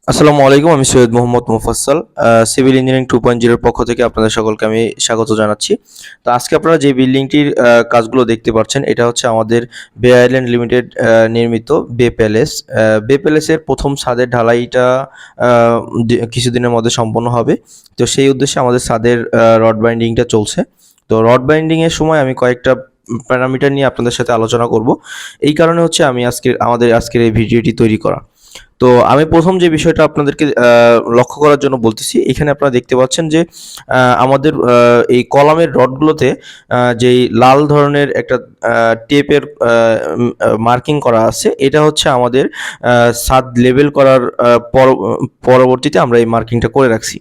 আসসালামু আলাইকুম। আমি সৈয়দ মোহাম্মদ মুফাজ্জল সিভিল ইঞ্জিনিয়ারিং 2.0 এর পক্ষ থেকে আপনাদের সকলকে আমি স্বাগত জানাচ্ছি। তো আজকে আপনারা যে বিল্ডিংটির কাজগুলো দেখতে পাচ্ছেন, এটা হচ্ছে আমাদের বে আইল্যান্ড লিমিটেড নির্মিত বে প্যালেস। বে প্যালেসের প্রথম ছাদের ঢালাইটা কিছুদিনের মধ্যে সম্পন্ন হবে। তো সেই উদ্দেশ্যে আমাদের ছাদের রড বাইন্ডিংটা চলছে। তো রড বাইন্ডিং এর সময় আমি কয়েকটা প্যারামিটার নিয়ে আপনাদের সাথে আলোচনা করব। এই কারণে হচ্ছে আমি আমাদের আজকের এই ভিডিওটি তৈরি করা। তো আমি প্রথম যে বিষয়টা আপনাদেরকে লক্ষ্য করার জন্য বলতেছি, এখানে আপনারা দেখতে পাচ্ছেন যে আমাদের এই কলামের রডগুলোতে যেই লাল ধরনের একটা টেপের মার্কিং করা আছে, এটা হচ্ছে আমাদের ছাদ লেভেল করার পরবর্তীতে আমরা এই মার্কিংটা করে রাখছি।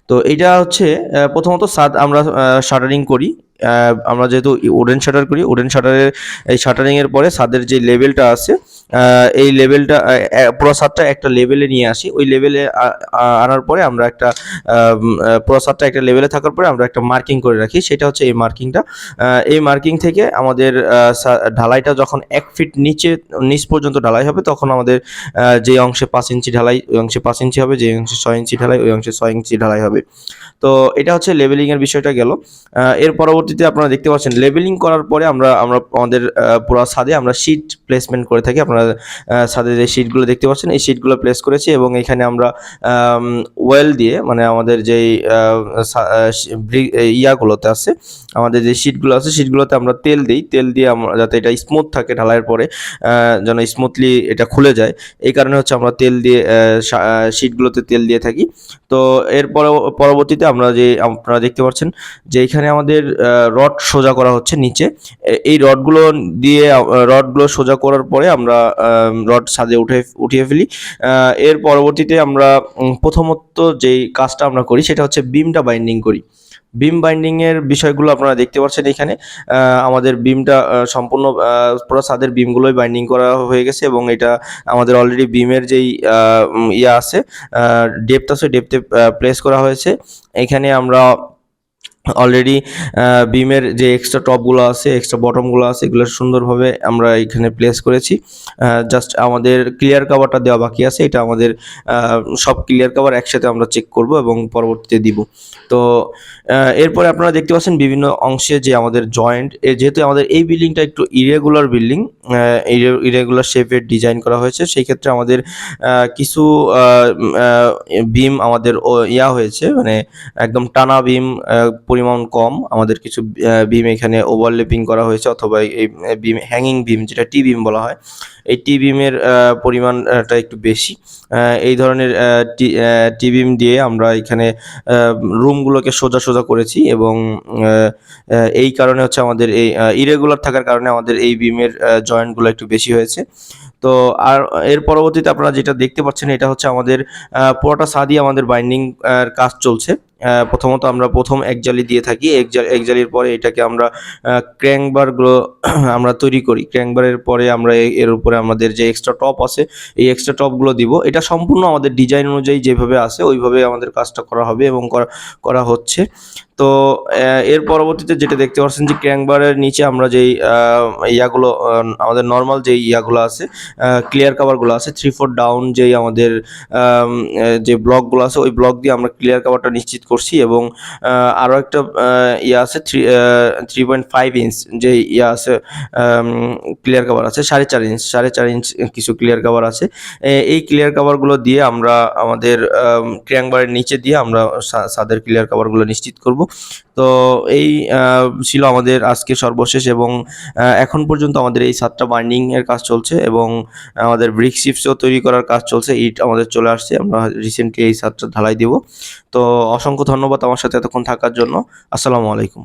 তো এটা হচ্ছে প্রথমত ছাদ আমরা শাটারিং করি। আমরা যেহেতু উডেন শাটার করি, উডেন শাটারের এই শাটারিংয়ের পরে ছাদের যে লেভেলটা আছে, এই লেভেলটা পুরো ছাদটা একটা লেভেলে নিয়ে আসি। ওই লেভেলে আনার পরে আমরা একটা পুরো ছাদটা একটা লেভেলে থাকার পরে আমরা একটা মার্কিং করে রাখি। সেটা হচ্ছে এই মার্কিংটা। এই মার্কিং থেকে আমাদের ঢালাইটা যখন 1 ফিট নিচ পর্যন্ত ঢালাই হবে, তখন আমাদের যে অংশে 5 ইঞ্চি ঢালাই ওই অংশে 5 ইঞ্চি হবে, যে অংশে 6 ইঞ্চি ঢালাই ওই অংশে 6 ইঞ্চি ঢালাই হবে। তো এটা হচ্ছে লেভেলিং এর বিষয়টা গেল। এর পরবর্তীতে আপনারা দেখতে পাচ্ছেন লেভেলিং করার পরে আমরা আমাদের পুরো ছাদে আমরা শীট প্লেসমেন্ট করে থাকি। আপনারা ছাদে যে শীটগুলো দেখতে পাচ্ছেন, এই শীটগুলো প্লেস করেছি এবং এখানে আমরা ওয়েল দিয়ে, মানে আমাদের যেই ইয়াগুলোতে আছে, আমাদের যে শীটগুলো আছে, শীটগুলোতে আমরা তেল দিই। তেল দিয়ে আমরা যাতে এটা স্মুথ থাকে, ঢালাইয়ের পরে যেন স্মুথলি এটা খুলে যায়, এই কারণে হচ্ছে আমরা তেল দিয়ে শীটগুলোতে তেল দিয়ে থাকি। তো এর পরবর্তীতে আপনারা দেখতে পাচ্ছেন যে এখানে আমাদের রড সোজা করা হচ্ছে নিচে। এই রডগুলো সোজা করার পরে আমরা রড ছাদে উঠিয়ে ফেলি। এর পরবর্তীতে আমরা প্রথমত যেই কাজটা আমরা করি সেটা হচ্ছে বিমটা বাইন্ডিং করি। বিম বাইন্ডিং এর বিষয়গুলো আপনারা দেখতে পাচ্ছেন এখানে। আমাদের বিমটা সম্পূর্ণ পুরো ছাদের বিমগুলোই বাইন্ডিং করা হয়ে গেছে এবং এটা আমাদের অলরেডি বিমের যেই ইয়া আছে, ডেপথ আছে, ডেপথে প্লেস করা হয়েছে। এখানে আমরা অলরেডি বিমের যে এক্সট্রা টপগুলো আছে, এক্সট্রা বটমগুলো আছে, এগুলো সুন্দরভাবে আমরা এখানে প্লেস করেছি। জাস্ট আমাদের ক্লিয়ার কভারটা দেওয়া বাকি আছে। এটা আমাদের সব ক্লিয়ার কভার একসাথে আমরা চেক করব এবং পরবর্তীতে দিব। তো এরপরে আপনারা দেখতে পাচ্ছেন বিভিন্ন অংশে যে আমাদের জয়েন্ট, যেহেতু আমাদের এই বিল্ডিংটা একটু ইরেগুলার বিল্ডিং, ইরেগুলার শেপের ডিজাইন করা হয়েছে, সেই ক্ষেত্রে আমাদের কিছু বিম আমাদের হয়েছে, মানে একদম টানা বিম পরিমাণ কম। আমাদের কিছু বিম এখানে ওভারল্যাপিং করা হয়েছে, অথবা এই বিম হ্যাঙ্গিং বিম, যেটা টি বিম বলা হয়, এই টি বিমের পরিমাণটা একটু বেশি। এই ধরনের টি বিম দিয়ে আমরা এখানে রুমগুলোকে সোজা সোজা করেছি এবং এই কারণে হচ্ছে আমাদের এই ইরেগুলার থাকার কারণে আমাদের এই বিমের জয়েন্টগুলো একটু বেশি হয়েছে। তো আর এর পরবর্তীতে আপনারা যেটা দেখতে পাচ্ছেন, এটা হচ্ছে আমাদের পুরোটা ছাদই আমাদের বাইন্ডিং কাজ চলছে। প্রথমত আমরা প্রথম এক জালি দিয়ে থাকি। এক জালির পরে এটাকে আমরা ক্র্যাঙ্কবারগুলো আমরা তৈরি করি। ক্র্যাঙ্কবারের পরে আমরা এর উপরে আমাদের যে এক্সট্রা টপ আছে, এই এক্সট্রা টপগুলো দিব। এটা সম্পূর্ণ আমাদের ডিজাইন অনুযায়ী যেভাবে আছে ওইভাবে আমাদের কাজটা করা হবে এবং করা হচ্ছে। তো এর পরবর্তীতে যেটা দেখতে পাচ্ছেন যে ক্র্যাঙ্কবারের নিচে আমরা যেই ইয়াগুলো, আমাদের নর্মাল যেই ইয়াগুলো আছে, ক্লিয়ার কভারগুলো আছে, 3/4 ডাউন যেই আমাদের যে ব্লকগুলো আছে, ওই ব্লক দিয়ে আমরা ক্লিয়ার কভারটা নিশ্চিত করছি। এবং আরও একটা ইয়া আছে, 3.5 ইঞ্চ যে ইয়া আছে, ক্লিয়ার কভার আছে, 4.5 ইঞ্চ কিছু ক্লিয়ার কভার আছে। এই ক্লিয়ার কভারগুলো দিয়ে আমরা আমাদের ক্র্যাঙ্কবারের নিচে দিয়ে আমরা ছাদের ক্লিয়ার কভারগুলো নিশ্চিত করব। তো এই ছিল আমাদের আজকে সর্বশেষ, এবং এখন পর্যন্ত আমাদের এই ছাদটা বাইন্ডিং এর কাজ চলছে এবং আমাদের ব্রিক চিপসও তৈরি করার কাজ চলছে। ইট আমাদের চলে আসছে, আমরা রিসেন্টলি এই ছাদটা ঢালাই দেব। তো অসংখ্য ধন্যবাদ আমার সাথে এতক্ষণ থাকার জন্য। আসসালামু আলাইকুম।